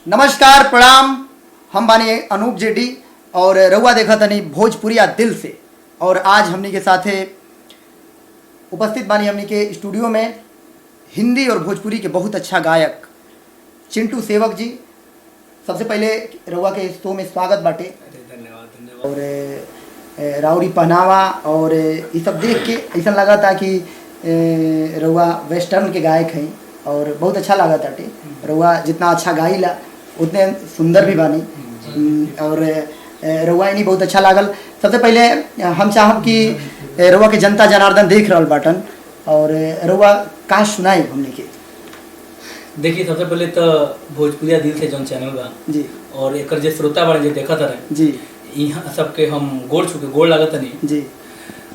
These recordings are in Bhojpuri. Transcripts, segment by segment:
नमस्कार प्रणाम। हम बानी अनूप जेडी और रउआ देखा तनी भोजपुरिया दिल से। और आज हमनी के साथे उपस्थित बानी हमनी के स्टूडियो में हिंदी और भोजपुरी के बहुत अच्छा गायक चिंटू सेवक जी। सबसे पहले रउआ के शो में स्वागत बाटे। धन्यवाद। और राउरी पहनावा और ये सब देख के ऐसा लगा था कि रउआ वेस्टर्न के गायक हैं और बहुत अच्छा लगा ताटे। रउआ जितना अच्छा गाइला उतने सुंदर भी बानी और रउआ इन्हीं बहुत अच्छा लागल। सबसे पहले हम चाहब कि रउआ के जनता जनार्दन देख रहल बाटन और रउआ का सुनाई हमने के। देखिए, सबसे पहले तो भोजपुरिया दिल से जौन चैनल बा जी और एकर जे श्रोता बारे जे देखत रहे जी, यहाँ सबके हम गोड़ छू के गोड़ लागत नहीं जी।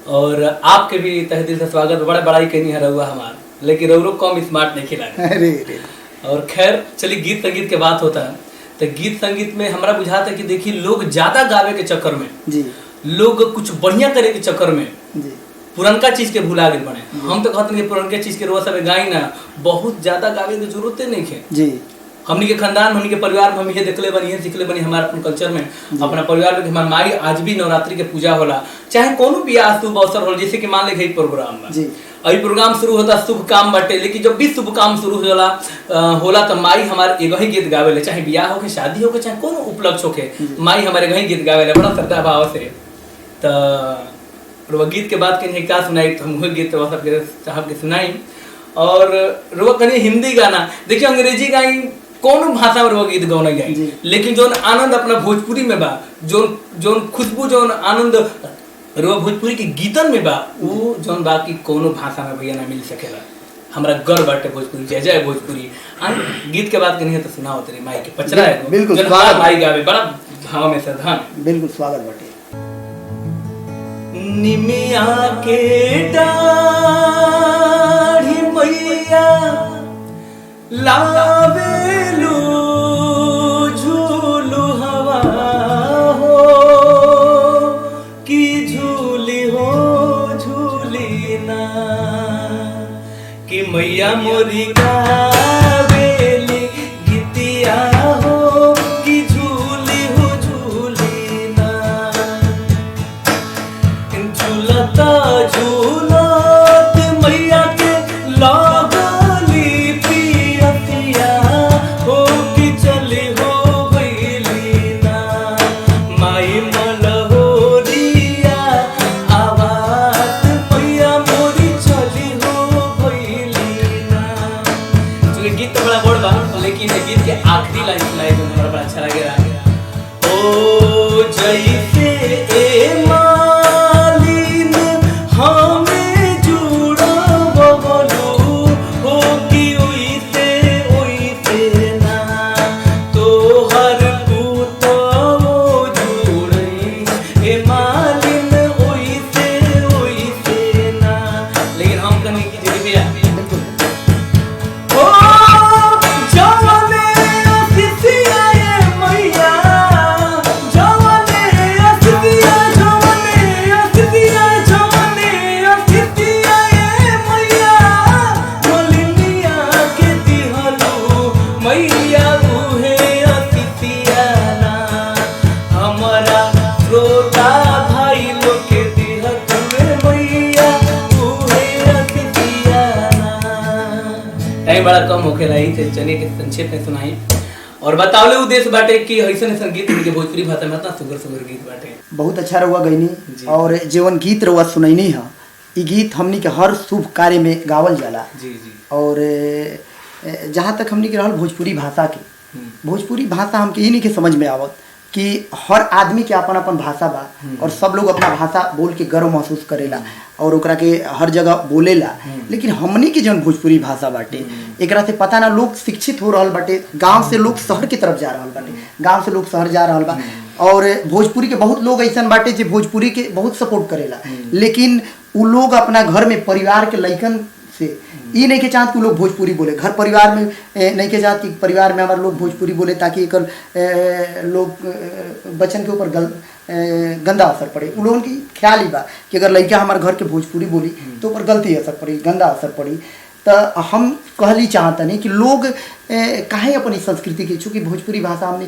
और आपके भी तहे दिल से स्वागत। बड़ा बड़ाई कहनी है रहुआ हमार, लेकिन रउरो कम स्मार्ट नहीं खिलाए। अरे रे। और खैर चलिए, गीत संगीत के बात होता है तो गीत संगीत में हमारा बुझाता है कि देखिए, लोग ज्यादा गावे के चक्कर में, जी, लोग कुछ बढ़िया करे के चक्कर में जी, पुरनका चीज के भुला गए बने। हम तो कहते हैं कि पुरनके चीज के रोज सब गाई ना, बहुत ज्यादा गावे की जरूरत नहीं है। जी। हमनी के खानदान, हमनी के परिवार में हम ये देखले बनी है, सीखले बनी हमारे अपन कल्चर में, अपना परिवार में। हमारे माई आज भी नवरात्रि के पूजा होला, चाहे कोनो भी आज शुभ अवसर हो, जैसे कि मान ले गई प्रोग्राम में जी। अभी प्रोग्राम शुरू होता शुभ काम बटे, लेकिन जब भी शुभ काम शुरू होला तो माई हमारे एगो ही गीत गावेले, चाहे ब्याह होके, शादी होके, चाहे कोनो उपलक्ष्य होके, माई हमारे एगो ही गीत गावेले बड़ा श्रद्धा भाव से। तो गीत के बाद कहीं का सुनाई तो हम गीत सबके साहब के सुनाई। और रुआ कहीं हिंदी गाना, देखिए अंग्रेजी गाई, कौन भाषा में रुआ गीत गौना गाई, लेकिन जो आनंद अपना भोजपुरी में बा, जो खुशबू, जो आनंद रुआ भोजपुरी के गीतन में बा, वो जौन बा की कोनो भाषा में भैया ना मिल सकेला। हमरा गर्व बाटे भोजपुरी, जय जय भोजपुरी। गीत के बाद कहीं तो सुनाओ तेरे माई के पचरा है, बिल्कुल माई गावे बड़ा भाव में श्रद्धा। बिल्कुल स्वागत बाटे। निमिया के डाढ़ी मैया लावेलू झूलू हवा हो कि झूली हो झूली ना, कि मैया मोरी गावेली गीतिया हो कि झूली हो झूली ना। झूलता झूलत मैया के लागली पियतिया हो कि चली हो गईली ना, माई मलहोरिया आवाज मैया मोरी चली हो गईली ना। चलिए, गीत तो बड़ा बोल बा, लेकिन गीत के आखिरी लाइन सुनाई तो हमरा बड़ा अच्छा लगे रहा। ओ जैसे ए मालिन हमें जुड़ा बबलू हो कि ओइसे ना, तो हर पूतो जुड़ई ए मालिन ओइसे ना। लेकिन हम कहीं की जरूरी भैया ओ जवाने अतिथिया ये मैया, जवाने अतिथिया, जवाने अतिथिया, जवाने अतिथिया ये मैया, मलिनिया के दिहलू मैया उहे अतिथिया ना, हमारा श्रोता भाई लोग के दिहत में मैया उहे अतिथिया ना। टाइम बड़ा कम होके रही थे, चलिए के संक्षेप में सुनाई और बतावले उद्देश्य बाटे कि ऐसे संगीत के भोजपुरी भाषा में इतना सुंदर सुंदर गीत बाटे। बहुत अच्छा रहुआ गईनी और जीवन गीत रहुआ सुनैनी है। ये गीत हमनी के हर शुभ कार्य में गावल जाला। जी जी। और जहाँ तक हमनी के रहल भोजपुरी भाषा के, भोजपुरी भाषा हमके ये नहीं के समझ में आवत कि हर आदमी के अपन अपन भाषा बा और सब लोग अपना भाषा बोल के गर्व महसूस करेला और ओकरा के हर जगह बोलेला। लेकिन हमनी के जौन भोजपुरी भाषा बाटे, एकरा से पता ना लोग शिक्षित हो रहल बाटे, गांव से लोग शहर की तरफ जा रहल बाटे, गांव से लोग शहर जा रहल बा। और भोजपुरी के बहुत लोग ऐसा बाटे जो भोजपुरी के बहुत सपोर्ट करेला, लेकिन उ लोग अपना घर में परिवार के लइकन से ये नहीं के चाहत कि लोग भोजपुरी बोले, घर परिवार में नहीं के चाहत कि परिवार में हमारे लोग भोजपुरी बोले, ताकि एक लोग बच्चन के ऊपर गंदा असर पड़े। उन लोगों की ख्याल ही बा कि अगर लड़का हमारे घर के भोजपुरी बोली तो ऊपर गलती असर पड़ी, गंदा असर पड़ी। तो हम कहली चाहतनी कि लोग काहे अपनी संस्कृति के, चूँकि भोजपुरी भाषा हमने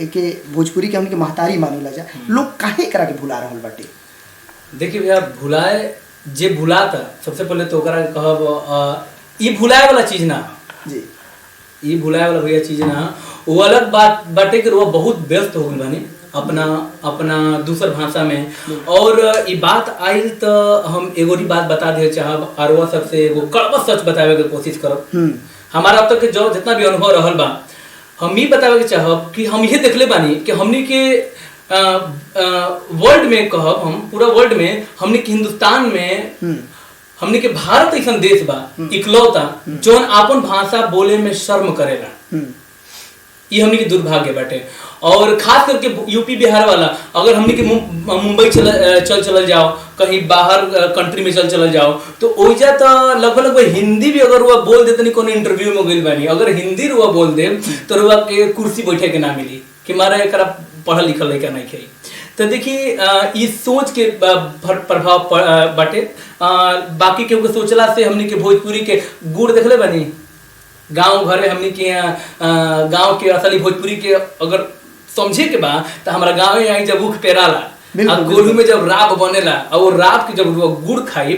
के भोजपुरी के हमने के महतारी मानी जा, लोग काहे करा के भुला रहल बाटे? देखिए भैया, भुलाए जे भुलाता, सबसे पहले तो ओकरा कहब ई भुलाए वाला चीज ना जी, ई भुलाए वाला भैया चीज ना, वो अलग बात बाटे कि वो बहुत व्यस्त हो गई बानी अपना दूसर भाषा में। और ये बात आई तो हम एगो बात बता दे चाहब, और वो सबसे एगो कड़वा सच बतावे के कोशिश करब। हमारा अब तक के जो जितना भी अनुभव रहल बा, हम ये बतावे के चाहब कि हम ये देखले बानी कि हमनी के वर्ल्ड में कहब, हम पूरा वर्ल्ड में, हमनी के हिंदुस्तान में, हमनी के भारत ऐसा देश बा इकलौता जौन आपन भाषा बोले में शर्म करेला। ये हमनी के दुर्भाग्य बाटे। और खास करके यूपी बिहार वाला, अगर हमनी के मुंबई चल जाओ, कहीं बाहर कंट्री में चल जाओ, तो ओइजा तो लगभग हिंदी भी अगर वो बोल देते नहीं, कोनो इंटरव्यू में गइल बानी, अगर हिंदी रुआ बोल दे तो रुआ के कुर्सी बैठे के ना मिली कि मारा एकरा पढ़ल लिखल लड़का नहीं खेई। तो देखिए इस सोच के प्रभाव बाटे। बाकी के सोचला से हमनी के भोजपुरी के गुड़ देखले बानी, गांव घरे हमनी के गांव के असली भोजपुरी के अगर समझे के बा तो हमारा गाँव में आई जब ऊख पेराला, गोलू में जब राब बनेला, और वो राब के जब गुड़ खाई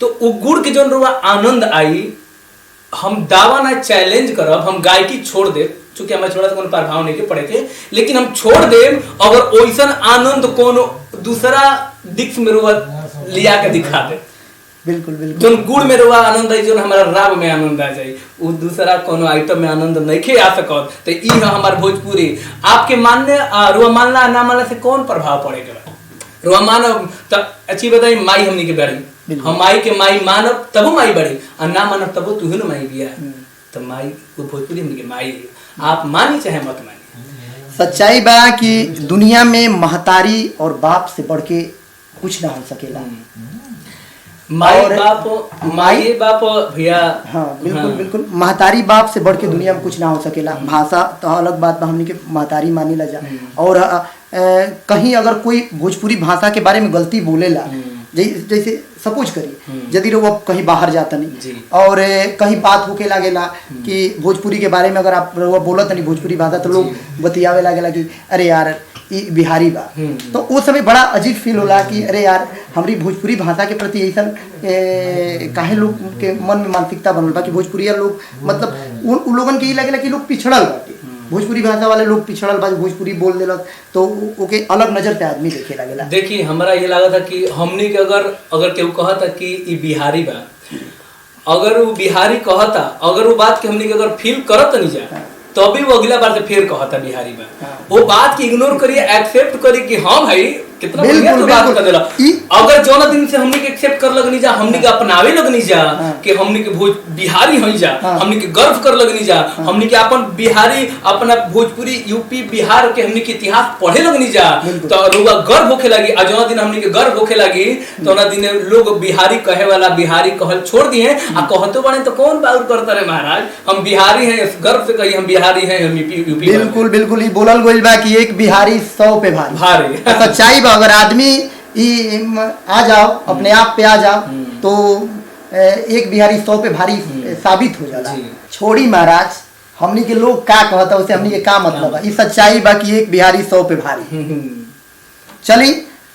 तो वो गुड़ के जो रुआ आनंद आई, हम दावा ना चैलेंज करब, हम गायकी छोड़ दे, चूंकि हमारे छोड़ा कोनो प्रभाव नहीं के पड़े के, लेकिन हम छोड़ दे अगर ओइसन आनंद कोनो दूसरा दिक्स में रुआ लिया के दिखा दे। बिल्कुल बिल्कुल, जो गुड़ में रुआ आनंद आई, जो हमारा राब में आनंद आ जाए, वो दूसरा कोनो आइटम में आनंद नहीं आ सकत। तो ई है हमार भोजपुरी। आपके मानने रुआ मानला ना मानला से कौन प्रभाव पड़ेगा? रुआ मानब तो अच्छी बताई, माई हमनी के बड़ी, हम माई के माई मानब तबो माई बड़ी, और ना मानब तबो तू ही माई बिया। तो माई वो भोजपुरी हमनी के माई, आप मानी चाहे मत मानी। सच्चाई बा कि दुनिया में महतारी और बाप से बढ़ के कुछ ना हो सकेला। माई बाप भैया, हाँ बिल्कुल बिल्कुल, महतारी बाप से बढ़ के दुनिया में कुछ ना हो सकेला। भाषा तो अलग बात, हमनी के महतारी मानी ला जा। और कहीं अगर कोई भोजपुरी भाषा के बारे में गलती बोलेला, जैसे सपोज करी यदि वो कहीं बाहर जाता नहीं और कहीं बात होके लागेला कि भोजपुरी के बारे में अगर आप वो बोलत नहीं भोजपुरी भाषा, तो लोग बतियावे लागेला कि अरे यार ये बिहारी बा। तो उस समय बड़ा अजीब फील होला कि अरे यार हमारी भोजपुरी भाषा के प्रति ऐसा काहे लोग के मन में मानसिकता बनल बा कि भोजपुरिया लोग, मतलब उन लोगन के ये लगेला कि लोग पिछड़ल बाटे, भोजपुरी भाषा वाले लोग पिछड़ल बा, भोजपुरी बोल देलक तो ओके अलग नजर पे आदमी देखे लगेला। देखिए हमरा ये लगा था कि हमनी के अगर केहू कहता कि ये बिहारी बा, अगर वो बिहारी कहता, अगर वो बात के हमनी के अगर फील करत नहीं जा, तभी वो अगला बार से फिर कहता बिहारी बा। वो बात की इग्नोर करिए, एक्सेप्ट करिए कि हाँ भाई कितना बढ़िया तो बात कर देला। अगर जौना दिन से हमनी के एक्सेप्ट कर लगनी जा, हमनी के अपनावे लगनी जा कि हमनी के भोज बिहारी हई जा, हमनी के गर्व कर लगनी जा, हमनी के अपन बिहारी, अपना भोजपुरी यूपी बिहार के हमनी के इतिहास पढ़े लगनी जा, तो लोग गर्व होखे लगी। और जौना दिन हमनी के गर्व होखे लगी तो ना दिन लोग बिहारी कहे वाला बिहारी कहल छोड़ दिए, आ कहतो बने तो कौन बाउर करता रे महाराज, हम बिहारी हैं, गर्व से कही हम बिहारी हैं, हम यूपी। बिल्कुल बिल्कुल, ये बोलल गइल बा कि एक बिहारी 100 पे भारी। सच्चाई बा, अगर आदमी आ जाओ अपने आप पे आ जाओ तो एक बिहारी 100 पे भारी साबित हो जाला। छोड़ी महाराज, हमनी के लोग का कहता उसे हमनी के का मतलब है। ये सच्चाई बा कि एक बिहारी 100 पे भारी। चली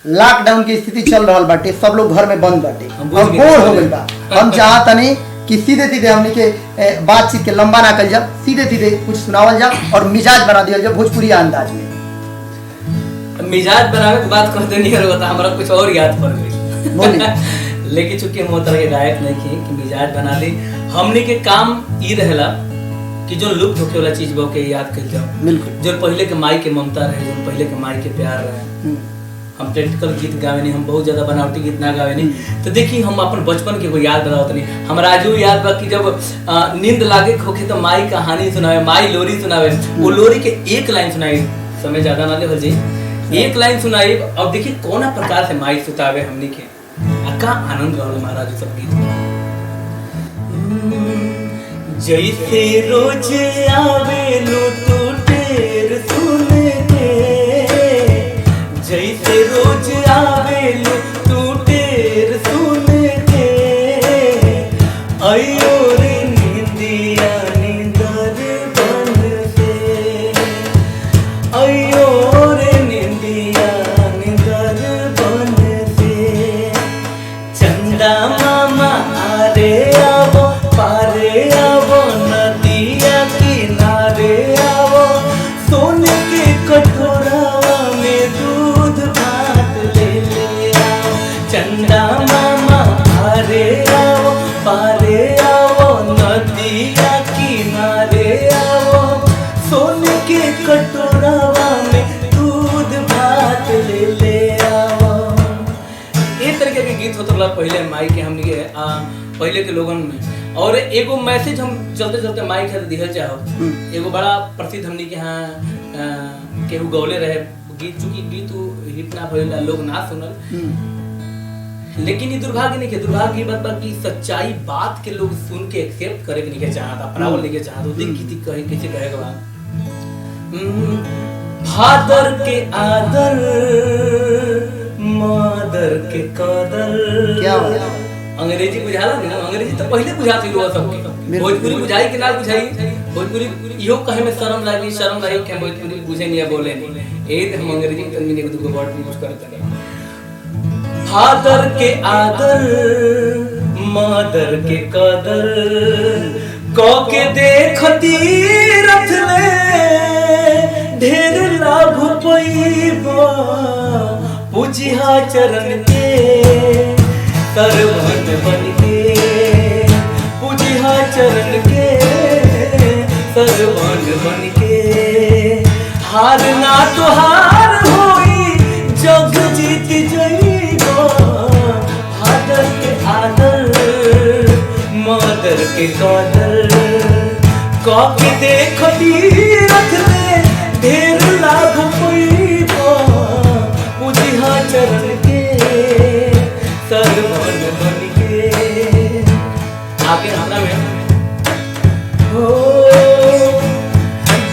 लॉकडाउन की स्थिति चल रहा बाटे, सब लोग घर में बंद बाटे और बोर हो गइल बा। हम चाहत नहीं कि सीधे सीधे हमनी के बातचीत के लंबा ना कल जाओ, सीधे सीधे कुछ सुनावल जाओ और मिजाज बना दिया जाओ भोजपुरी अंदाज में। मिजाज बनावे की बात करते नहीं होता, हमारा कुछ और याद पड़ गई। लेकिन चूंकि हम तरह के गायक नहीं किए कि मिजाज बना ली, हमने के काम ई रहेला कि जो लुप्त होके वाला चीज बा के याद कर जाओ। बिल्कुल, जो पहले के माई के ममता रहे, जो पहले के माई के प्यार रहे। हम प्रैक्टिकल गीत गावे नहीं, हम बहुत ज्यादा बनावटी गीत ना गावे नहीं। तो देखिए हम अपन बचपन के कोई याद बनावत नहीं। हमारा आज याद बा कि जब नींद लागे होके तो माई कहानी सुनावे, माई लोरी सुनावे, वो लोरी के एक लाइन सुनाई, समय ज्यादा ना ले हो जी, एक लाइन सुनाई। अब देखिए कौन प्रकार से माई सुतावे हमनी के, का आनंद रहल महाराज सब गीत। जैसे रोज आवे लो तो टेर सुने के, जैसे रोज आवे लो तो टेर सुने के, अयो के कटोरावा में दूध भात ले ले आओ। ये तरीके के गीत होते रहा पहले माई के हमनी के पहले के लोगन में। और एगो मैसेज हम चलते चलते माई के दिहल चाहो। एगो बड़ा प्रसिद्ध हमनी के यहाँ केहू गौले रहे गीत, चूंकि गीत हिट ना भइल, लोग ना सुनल, लेकिन ये दुर्भाग्य नहीं के, दुर्भाग्य ये बात बा कि सच्चाई बात के लोग सुन के एक्सेप्ट करे के नहीं के चाहता, अपनावल नहीं के चाहता। देख किसी कहे कैसे कहेगा बा, फादर के आदर मदर के कदर। क्या अंग्रेजी बुझाला नहीं ना, अंग्रेजी तो पहले बुझाती लोग सबके, भोजपुरी बुझाई कि ना बुझाई, भोजपुरी इहो कहे में शर्म लागी कि भोजपुरी बुझे नहीं या बोले नहीं, यही तो हम अंग्रेजी में तनमी एक दो वर्ड यूज करते हैं। फादर के आदर मदर के कदर कौ के देखती रथ ले ढेर लाभ पैबा, पूजिहा चरण के सरवन बन के, पूजिहा चरण के सरवन बन के। हार ना तो हार होई जग जीत जइबो, फादर के आदर मदर के कदर कौ के देखती रथ ले ढेर लाभ पैबो, पूजिहा चरण के सरवन बन के। आगे हमरा में हो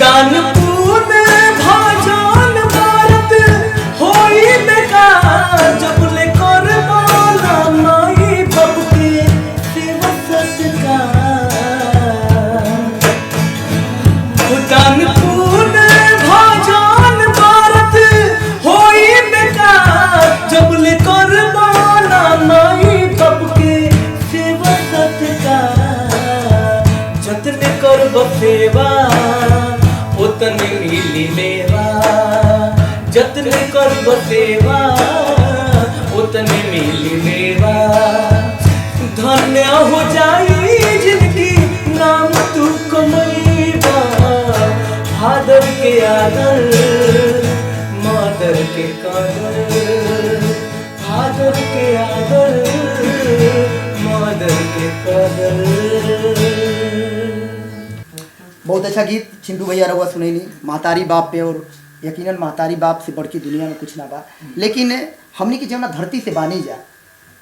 दान पुण्य भजन भारत होई बेकार, जब ले कर बोला माई बाप के सेवा सत्कार। दान पुण्य भजन भारत होई बेकार, जब ले कर बोला माई बाप के सेवा सत्कार। जतने कर सेवा उतने मिली मेवा, जतने कर सेवा उतने मिली मेवा। धन्य हो जाई जिनकी नाम तू कमैबा, फादर के आदर मदर के कदर, फादर के आदर मदर के कदर। बहुत अच्छा गीत चिंटू भैया रहुआ सुनैनी महतारी बाप पे, और यकीनन महतारी बाप से बढ़ के दुनिया में कुछ ना बा। लेकिन हमनी के जवना धरती से बानी जा,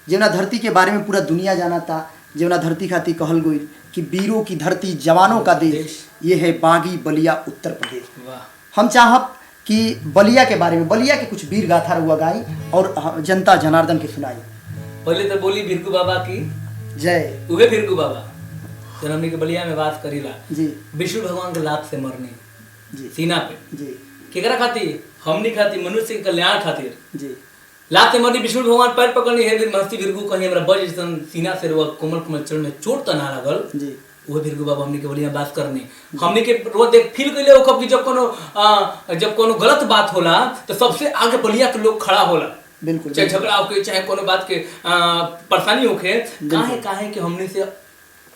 जवना धरती के बारे में पूरा दुनिया जाना था, जवना धरती खाती कहल गई कि वीरों की धरती जवानों का देश, ये है बागी बलिया उत्तर प्रदेश। हम चाहब कि बलिया के बारे में, बलिया के कुछ वीर गाथा रहुआ गाई और जनता जनार्दन के सुनाई। पहले तो बोली भिरकू बाबा की जय। उहे भिरकू बाबा जब हमने के बलिया में वास करीला जी, विष्णु भगवान के लात से मरने जी, सीना पे जी, केकरा खातिर, हमनी खातिर, मनुष्य के कल्याण खातिर जी, लात से मरनी। विष्णु भगवान पैर पकड़नी है महर्षि भिरकू कहीं हमरा बज जैसन सीना से रुआ कोमल कोमल चरण में चोट तो ना लागल जी। वो भिरकू बाबा हमनी के बलिया बात करने, हमनी के रोज देख फील कइले हो कब कि जब कोनो गलत बात होला तो सबसे आगे बलिया के लोग खड़ा होला। बिल्कुल, चाहे झगड़ा होके, चाहे कोनो बात के परेशानी होके, काहे कि हमने से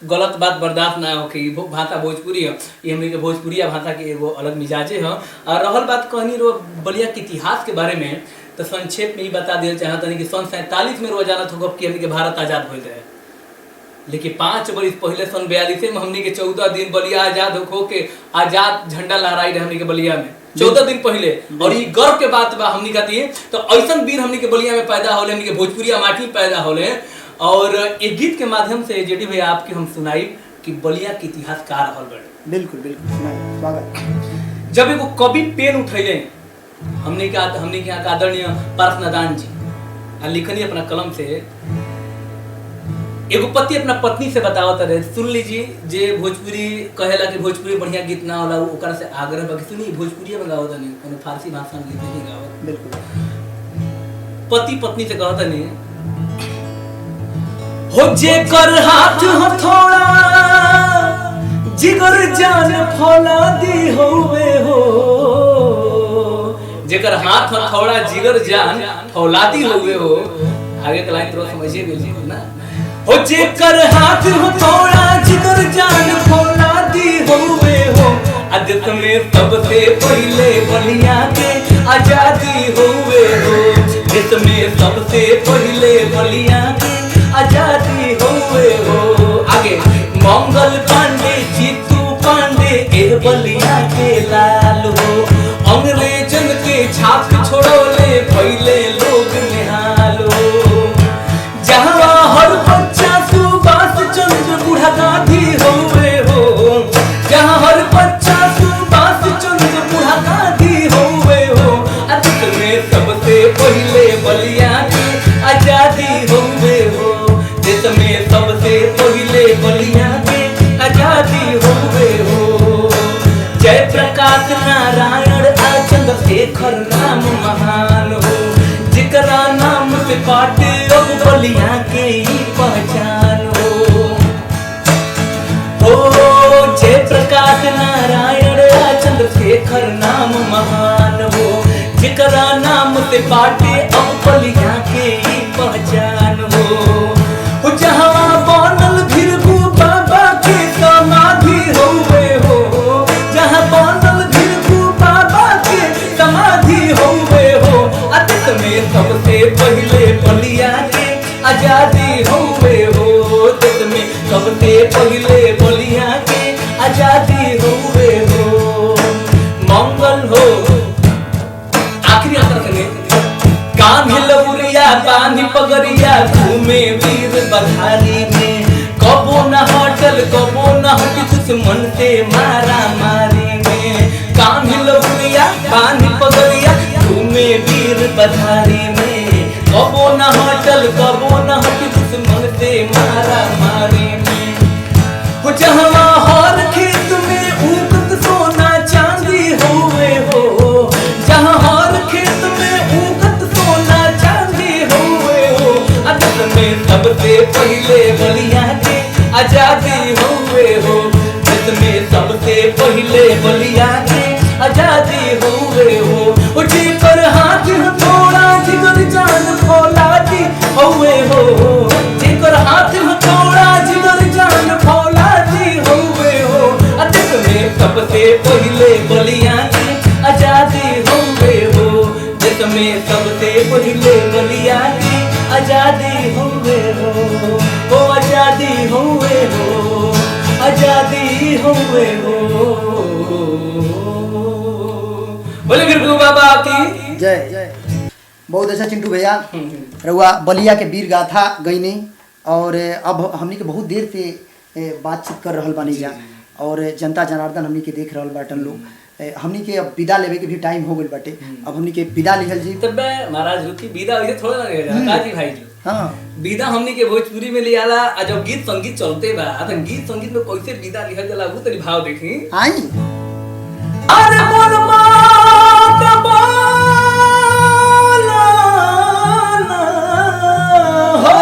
गलत बात बर्दाश्त ना होके। भाषा भोजपुरी है, ये हमने के भोजपुरिया भाषा के एगो अलग मिजाजे है। और रहल बात कहनी रो बलिया के इतिहास के बारे में, तो संक्षेप में ही बता दिया चाहता नहीं कि सन 47 में रोज जाना था कि हमने के भारत आजाद हो रहे, लेकिन 5 वर्ष पहले सन 42 में हमने के 14 दिन बलिया आजाद हो के आजाद झंडा लहराई रहे हमने के बलिया में 14 दिन पहले। और ये गर्व के बात बा हमने कहती है। तो ऐसा वीर हमने के बलिया में पैदा होले, हमने के भोजपुरिया माटी पैदा होले। और एक गीत के माध्यम से जेडी भाई आपके हम सुनाई कि बलिया के इतिहास का रहल बड़े। बिल्कुल बिल्कुल सुनाई, स्वागत। जब एगो कवि पेन उठैले हमने के यहाँ का आदरणीय पारस नादान जी आ लिखनी अपना कलम से, एगो पति अपना पत्नी से बतावत रहे, सुन लीजिए। जे भोजपुरी कहेला कि भोजपुरी बढ़िया गीत ना होला, ओकरा से आग्रह बा कि सुनी भोजपुरी में गावत नहीं, कोनो फारसी भाषा में गीत नहीं गावत। बिल्कुल। पति पत्नी से कहत नहीं, हो जेकर हाथ हथौड़ा जिगर जान फौलादी होवे हो, जेकर हाथ हथौड़ा जिगर जान फौलादी होवे हो। आगे के लाइन थोड़ा समझिए बिल्कुल ना। हो जेकर हाथ हथौड़ा जिगर जान फौलादी होवे हो, आ देश में सबसे पहले बलिया के आजादी हुए हो, देश में सबसे पहले बलिया के आजादी हुए हो। आगे मंगल पांडे जीतू पांडे ए बलिया के लाल हो, अंग्रेजन के छाप छोड़ोले पहले लोग निहाल हो। जहाँ हर बच्चा सुभाष चंद्र बूढ़ा गांधी हुए हो, जहाँ हर बच्चा सुभाष चंद्र बूढ़ा गांधी हुए हो। देश में सबसे पहले बलिया की आजादी हुए हो, देश में सबसे पहले बलिया की आजादी हुए हो। जय प्रकाश नारायण आ चंद्रशेखर नाम महान हो, जिकरा नाम से पाटे अब बलिया के ही पहचान हो। जय प्रकाश नारायण आ चंद्रशेखर नाम महान हो, जिकरा नाम से पाटे अब बलिया के ही पहचान हो। जहाँ बनल भीरगु बाबा के समाधि हुए हो, जहाँ बनल भीरगु बाबा के समाधि हुए हो। देश में सबसे पहले बलिया के आजादी हुए हो, देश में सबसे पहले बलिया के आजादी हुए हो। मंगल हो आखिरी अंतर कान्हे लौरिया बांधी पगड़िया घूमे वीर बधारी में, कबो न हटल कबो न हटी दुश्मन से मारा मारी में। कान्हे लौरिया बांधी पगड़िया घूमे वीर बधारी में, कबो न हटल कबो न हटी दुश्मन से मारा मारी में। जहाँ हर खेत में उगत सोना चांदी हुए हो, जहाँ हर खेत में उगत सोना चांदी हुए हो। देश में सबसे पहले बलिया के आजादी हुए हो, देश में सबसे पहले बलिया के आजादी हुए हो। जेकर हाथ हथौड़ा जिगर जान फौलादी हुए हो, जेकर हाथ हथौड़ा जिगर जान फौलादी हुए हो। देश में सबसे पहले बलिया की आजादी हुए हो, देश में सबसे पहले बलिया की आजादी हुए हो। आजादी हुए हो, आजादी हुए हो। बोले बिरगु बाबा की जय। बहुत अच्छा चिंटू भैया, रउआ बलिया के वीर गाथा गईनी और अब हमनी के बहुत देर से बातचीत कर रहल बानी जा और जनता जनार्दन हमनी के देख रहल बाटन लोग। हमनी के अब विदा लेवे के भी टाइम हो गइल बाटे, अब हमनी के विदा लिहल जी। तब महाराज रुकी विदा इधर थोड़ा लगेगा काजी भाई जी। हां विदा हमनी के भोजपुरी में लियाला आ जब गीत संगीत चलते बा त गीत संगीत में कैसे विदा लिहल जाला वो तनी भाव देखी। आई अरे मोर मात बोला हो,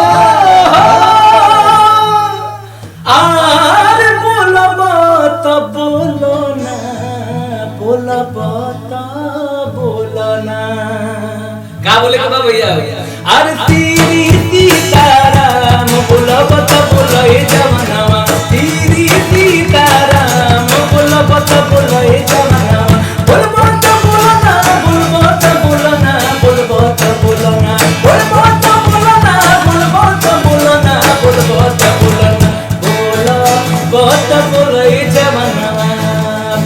अरे बोला बात बोलो ना, बोला बात बोलो ना। का बोले का भैया? अरे तेरी सीताराम बोला बात बोलो ए जवानवा, तेरी सीताराम बोला बात बोलो ए जवानवा। बोल बात बोलो ना, बोल बात बोलो ना, बोल बात बोलो ना, बोल बात बोलो ना, बोल बात बोलो ना, बोल बात बोलो ना। बोला बात बोलो ए जवानवा,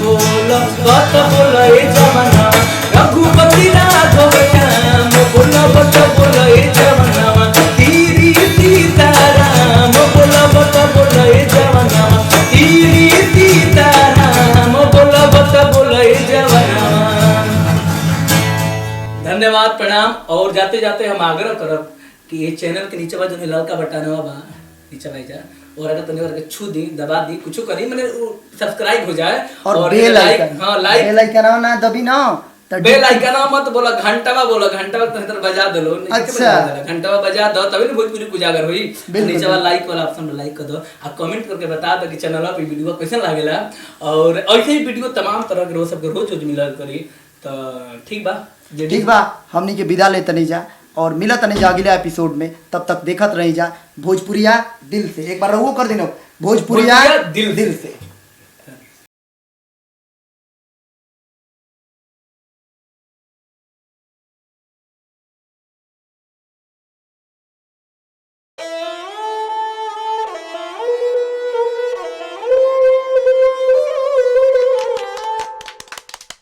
बोला बात बोलो ए जवानवा। रघुपति राघव श्याम बोला बात बोलो ए जवानवा, तेरी सीताराम बोला बात बोलो ए जवानवा, तेरी सीताराम बोला बात बोलो ए जवानवा। धन्यवाद, प्रणाम। और जाते जाते हम आग्रह करब कि ये चैनल के नीचे बा जो लड़का बटनवा बा नीचे भाई जा, और अगर तने करके छू दी दबा दी कुछ करी मैंने सब्सक्राइब हो जाए और बेल आइकन। हां लाइक बेल आइकन ना दबी ना बेल आइकन मत बोला, घंटावा बोला, घंटावा तो बजा दो। अच्छा घंटावा बजा दो तभी भोजपुरी उजागर होई। नीचे वाला लाइक वाला ऑप्शन में लाइक कर दो और कमेंट करके बता दो कि चैनल पे वीडियो कैसा लागेला। और ऐसे ही वीडियो तमाम तरह के रोज सबके रोज मिलल करी। तो ठीक बा, ठीक बा, हमनी के विदा ले तनी जा और मिला तनी जा अगले एपिसोड में। तब तक देखत रही जा भोजपुरिया दिल से। एक बार वो कर देना, भोजपुरिया दिल से।